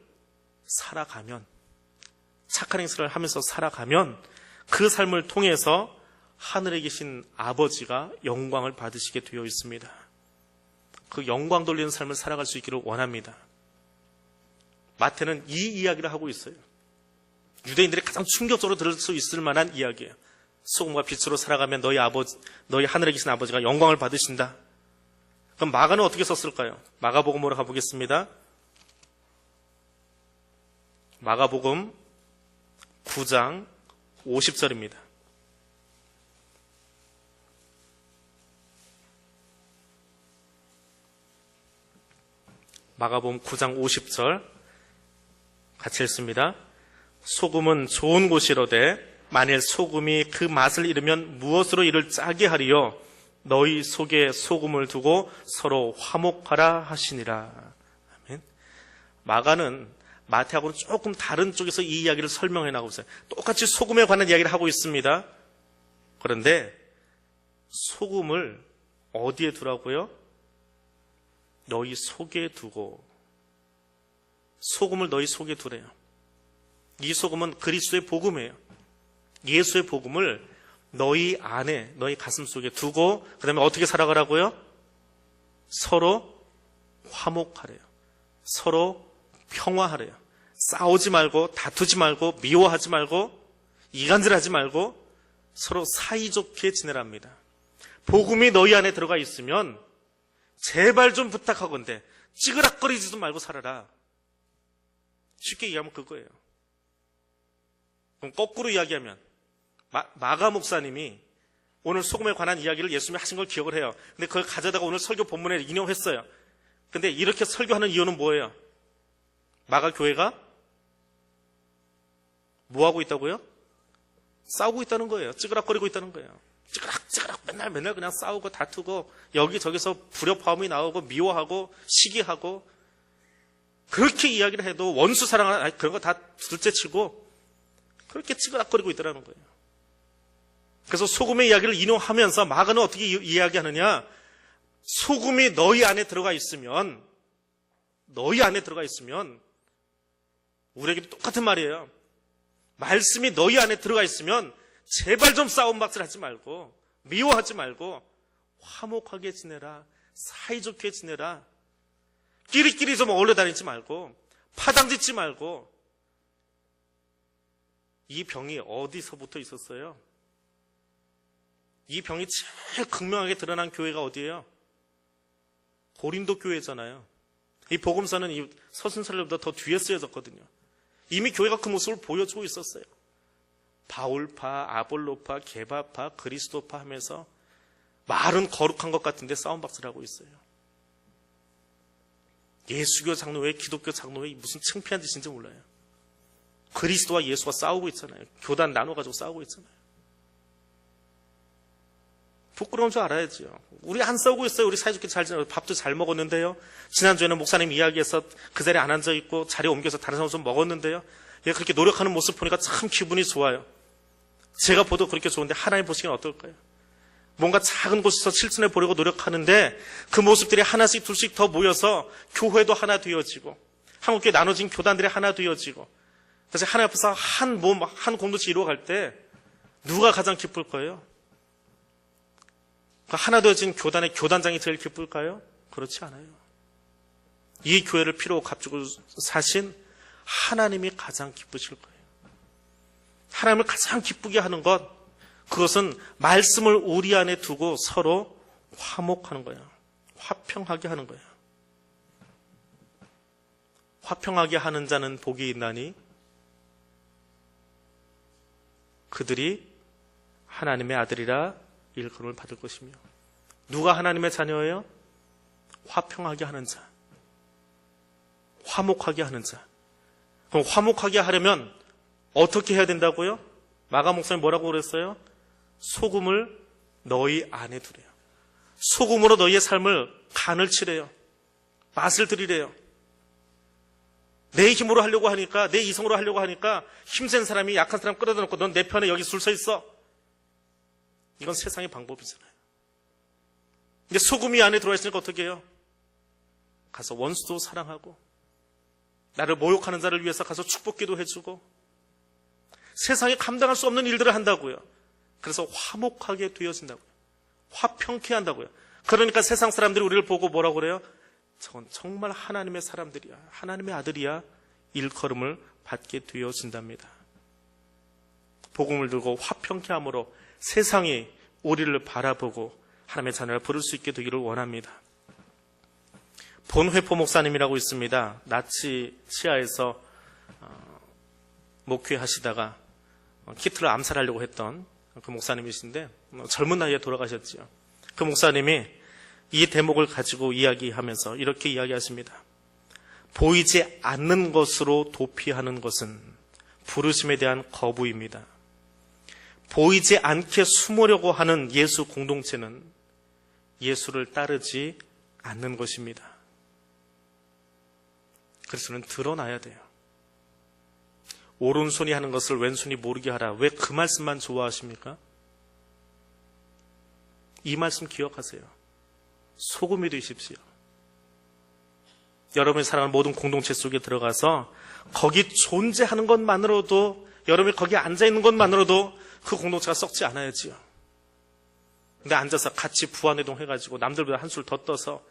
살아가면, 착한 행실을 하면서 살아가면 그 삶을 통해서 하늘에 계신 아버지가 영광을 받으시게 되어 있습니다. 그 영광 돌리는 삶을 살아갈 수 있기를 원합니다. 마태는 이 이야기를 하고 있어요. 유대인들이 가장 충격적으로 들을 수 있을 만한 이야기예요. 소금과 빛으로 살아가면 너희 하늘에 계신 아버지가 영광을 받으신다. 그럼 마가는 어떻게 썼을까요? 마가복음으로 가보겠습니다. 마가복음 9장 50절입니다. 마가복음 9장 50절 같이 읽습니다. 소금은 좋은 곳이로되 만일 소금이 그 맛을 잃으면 무엇으로 이를 짜게 하리요? 너희 속에 소금을 두고 서로 화목하라 하시니라. 아멘. 마가는 마태하고는 조금 다른 쪽에서 이 이야기를 설명해 나가고 있어요. 똑같이 소금에 관한 이야기를 하고 있습니다. 그런데 소금을 어디에 두라고요? 너희 속에 두고. 소금을 너희 속에 두래요. 이 소금은 그리스도의 복음이에요. 예수의 복음을 너희 안에, 너희 가슴 속에 두고 그 다음에 어떻게 살아가라고요? 서로 화목하래요. 서로 평화하래요. 싸우지 말고, 다투지 말고, 미워하지 말고, 이간질하지 말고 서로 사이좋게 지내랍니다. 복음이 너희 안에 들어가 있으면 제발 좀 부탁하건대 찌그락거리지도 말고 살아라. 쉽게 얘기하면 그거예요. 그럼 거꾸로 이야기하면 마가 목사님이 오늘 소금에 관한 이야기를 예수님이 하신 걸 기억을 해요. 근데 그걸 가져다가 오늘 설교 본문에 인용했어요. 근데 이렇게 설교하는 이유는 뭐예요? 마가 교회가 뭐 하고 있다고요? 싸우고 있다는 거예요. 찌그락거리고 있다는 거예요. 찌그락 맨날 그냥 싸우고 다투고 여기저기서 불협화음이 나오고 미워하고 시기하고 그렇게 이야기를 해도 원수 사랑하는 그런 거 다 둘째치고 그렇게 찌그락거리고 있더라는 거예요. 그래서 소금의 이야기를 인용하면서 마가는 어떻게 이야기하느냐? 소금이 너희 안에 들어가 있으면 우리에게도 똑같은 말이에요. 말씀이 너희 안에 들어가 있으면 제발 좀 싸움박질 하지 말고 미워하지 말고 화목하게 지내라. 사이좋게 지내라. 끼리끼리 좀 어울려 다니지 말고 파당짓지 말고. 이 병이 어디서부터 있었어요? 이 병이 제일 극명하게 드러난 교회가 어디예요? 고린도 교회잖아요. 이 복음서는 이 서신서보다 더 뒤에 쓰여졌거든요. 이미 교회가 그 모습을 보여주고 있었어요. 바울파, 아볼로파, 게바파, 그리스도파 하면서 말은 거룩한 것 같은데 싸움박질하고 있어요. 예수교 장로회, 기독교 장로회 무슨 창피한 짓인지 몰라요. 그리스도와 예수가 싸우고 있잖아요. 교단 나눠가지고 싸우고 있잖아요. 부끄러운 줄 알아야죠. 우리 안 싸우고 있어요. 우리 사이좋게 잘 지내고 밥도 잘 먹었는데요. 지난주에는 목사님 이야기에서 그 자리에 안 앉아있고 자리에 옮겨서 다른 사람 좀 먹었는데요. 얘가 그렇게 노력하는 모습 보니까 참 기분이 좋아요. 제가 보도 그렇게 좋은데 하나님 보시기엔 어떨까요? 뭔가 작은 곳에서 실천해 보려고 노력하는데 그 모습들이 하나씩 둘씩 더 모여서 교회도 하나 되어지고 한국교회 나눠진 교단들이 하나 되어지고 그래서 하나님 앞에서 한 몸, 한 공동체 이루어갈 때 누가 가장 기쁠 거예요? 하나 되어진 교단의 교단장이 제일 기쁠까요? 그렇지 않아요. 이 교회를 피로 값주고 사신 하나님이 가장 기쁘실 거예요. 하나님을 가장 기쁘게 하는 것, 그것은 말씀을 우리 안에 두고 서로 화목하는 거예요. 화평하게 하는 거예요. 화평하게 하는 자는 복이 있나니 그들이 하나님의 아들이라 일컬음을 받을 것이며. 누가 하나님의 자녀예요? 화평하게 하는 자, 화목하게 하는 자. 그럼 화목하게 하려면 어떻게 해야 된다고요? 마가 목사님 뭐라고 그랬어요? 소금을 너희 안에 두래요. 소금으로 너희의 삶을 간을 치래요. 맛을 들이래요. 내 힘으로 하려고 하니까, 내 이성으로 하려고 하니까 힘센 사람이 약한 사람 끌어다 놓고 넌 내 편에 여기 줄 서 있어. 이건 세상의 방법이잖아요. 근데 소금이 안에 들어와 있으니까 어떻게 해요? 가서 원수도 사랑하고 나를 모욕하는 자를 위해서 가서 축복기도 해주고 세상에 감당할 수 없는 일들을 한다고요. 그래서 화목하게 되어진다고요. 화평케 한다고요. 그러니까 세상 사람들이 우리를 보고 뭐라고 그래요? 저건 정말 하나님의 사람들이야, 하나님의 아들이야 일컬음을 받게 되어진답니다. 복음을 들고 화평케 함으로 세상이 우리를 바라보고 하나님의 자녀를 부를 수 있게 되기를 원합니다. 본회포 목사님이라고 있습니다. 나치 치하에서 목회하시다가 히틀러 암살하려고 했던 그 목사님이신데 젊은 나이에 돌아가셨지요. 그 목사님이 이 대목을 가지고 이야기하면서 이렇게 이야기하십니다. 보이지 않는 것으로 도피하는 것은 부르심에 대한 거부입니다. 보이지 않게 숨으려고 하는 예수 공동체는 예수를 따르지 않는 것입니다. 그래서는 드러나야 돼요. 오른손이 하는 것을 왼손이 모르게 하라. 왜 그 말씀만 좋아하십니까? 이 말씀 기억하세요. 소금이 되십시오. 여러분이 사랑하는 모든 공동체 속에 들어가서 거기 존재하는 것만으로도, 여러분이 거기에 앉아있는 것만으로도 그 공동체가 썩지 않아야지요. 근데 앉아서 같이 부안회동 해가지고 남들보다 한술 더 떠서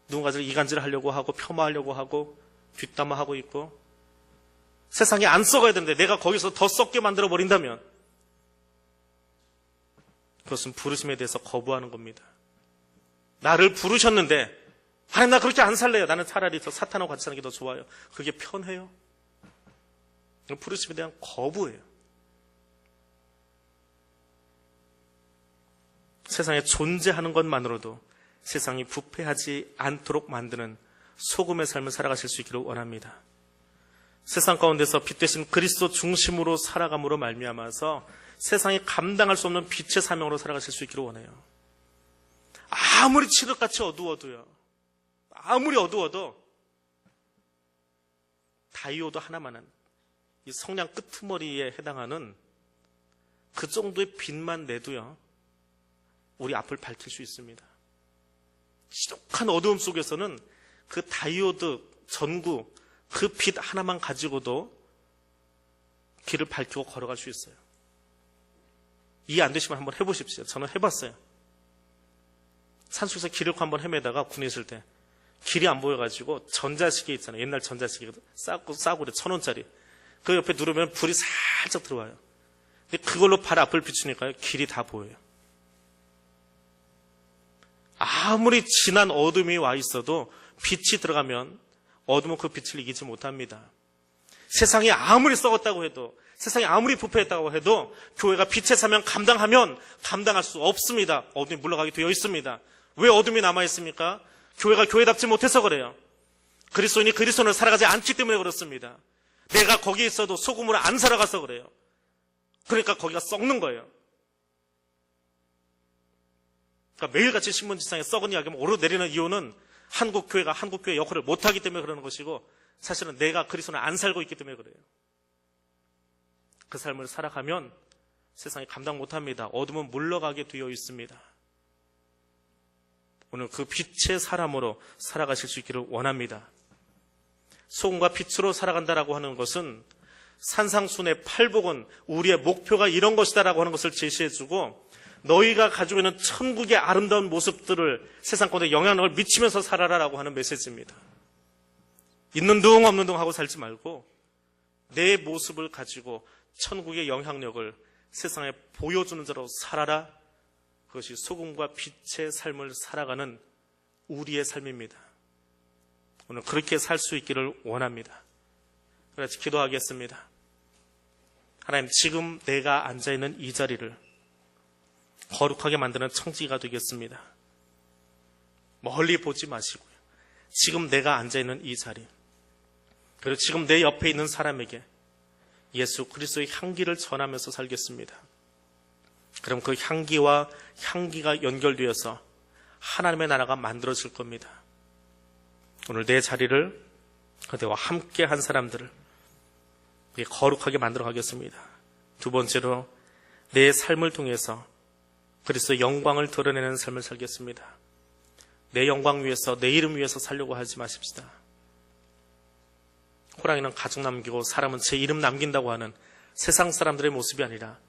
누군가를 이간질 하려고 하고 폄하하려고 하고 뒷담화하고 있고 세상에 안 썩어야 되는데 내가 거기서 더 썩게 만들어 버린다면 그것은 부르심에 대해서 거부하는 겁니다. 나를 부르셨는데 하나님 나 그렇게 안 살래요. 나는 차라리 저 사탄하고 같이 사는 게 더 좋아요. 그게 편해요? 부르심에 대한 거부예요. 세상에 존재하는 것만으로도 세상이 부패하지 않도록 만드는 소금의 삶을 살아가실 수 있기를 원합니다. 세상 가운데서 빛 되신 그리스도 중심으로 살아감으로 말미암아서 세상이 감당할 수 없는 빛의 사명으로 살아가실 수 있기를 원해요. 아무리 칠흑같이 어두워도요, 아무리 어두워도 다이오드 하나만한 이 성냥 끄트머리에 해당하는 그 정도의 빛만 내도요 우리 앞을 밝힐 수 있습니다. 지독한 어두움 속에서는 그 다이오드 전구, 그 빛 하나만 가지고도 길을 밝히고 걸어갈 수 있어요. 이해 안 되시면 한번 해보십시오. 저는 해봤어요. 산속에서 길을 한번 헤매다가 군에 있을 때 길이 안 보여가지고 전자시계 있잖아요. 옛날 전자시계 싸구려 1,000원짜리. 그 옆에 누르면 불이 살짝 들어와요. 근데 그걸로 발 앞을 비추니까요 길이 다 보여요. 아무리 진한 어둠이 와 있어도 빛이 들어가면 어둠은 그 빛을 이기지 못합니다. 세상이 아무리 썩었다고 해도, 세상이 아무리 부패했다고 해도 교회가 빛의 사명 감당하면 감당할 수 없습니다. 어둠이 물러가게 되어 있습니다. 왜 어둠이 남아있습니까? 교회가 교회답지 못해서 그래요. 그리스도인이 그리스도인을 살아가지 않기 때문에 그렇습니다. 내가 거기에 있어도 소금으로 안 살아가서 그래요. 그러니까 거기가 썩는 거예요. 그러니까 매일같이 신문지상에 썩은 이야기만 오르내리는 이유는 한국교회가 한국교회 역할을 못하기 때문에 그러는 것이고, 사실은 내가 그리스도를 안 살고 있기 때문에 그래요. 그 삶을 살아가면 세상이 감당 못합니다. 어둠은 물러가게 되어 있습니다. 오늘 그 빛의 사람으로 살아가실 수 있기를 원합니다. 소금과 빛으로 살아간다라고 하는 것은 산상순의 팔복은 우리의 목표가 이런 것이다라고 하는 것을 제시해주고, 너희가 가지고 있는 천국의 아름다운 모습들을 세상 가운데 영향력을 미치면서 살아라라고 하는 메시지입니다. 있는 둥 없는 둥 하고 살지 말고 내 모습을 가지고 천국의 영향력을 세상에 보여주는 자로 살아라. 그것이 소금과 빛의 삶을 살아가는 우리의 삶입니다. 오늘 그렇게 살 수 있기를 원합니다. 그래서 기도하겠습니다. 하나님, 지금 내가 앉아있는 이 자리를 거룩하게 만드는 청지기가 되겠습니다. 멀리 보지 마시고요. 지금 내가 앉아있는 이 자리, 그리고 지금 내 옆에 있는 사람에게 예수 그리스도의 향기를 전하면서 살겠습니다. 그럼 그 향기와 향기가 연결되어서 하나님의 나라가 만들어질 겁니다. 오늘 내 자리를 그대와 함께 한 사람들을 거룩하게 만들어 가겠습니다. 두 번째로, 내 삶을 통해서 그리스도의 영광을 드러내는 삶을 살겠습니다. 내 영광 위해서, 내 이름 위해서 살려고 하지 마십시다. 호랑이는 가죽 남기고 사람은 제 이름 남긴다고 하는 세상 사람들의 모습이 아니라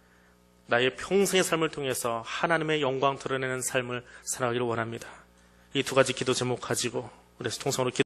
나의 평생의 삶을 통해서 하나님의 영광 드러내는 삶을 살아가기를 원합니다. 이 두 가지 기도 제목 가지고 우리 통성으로 기도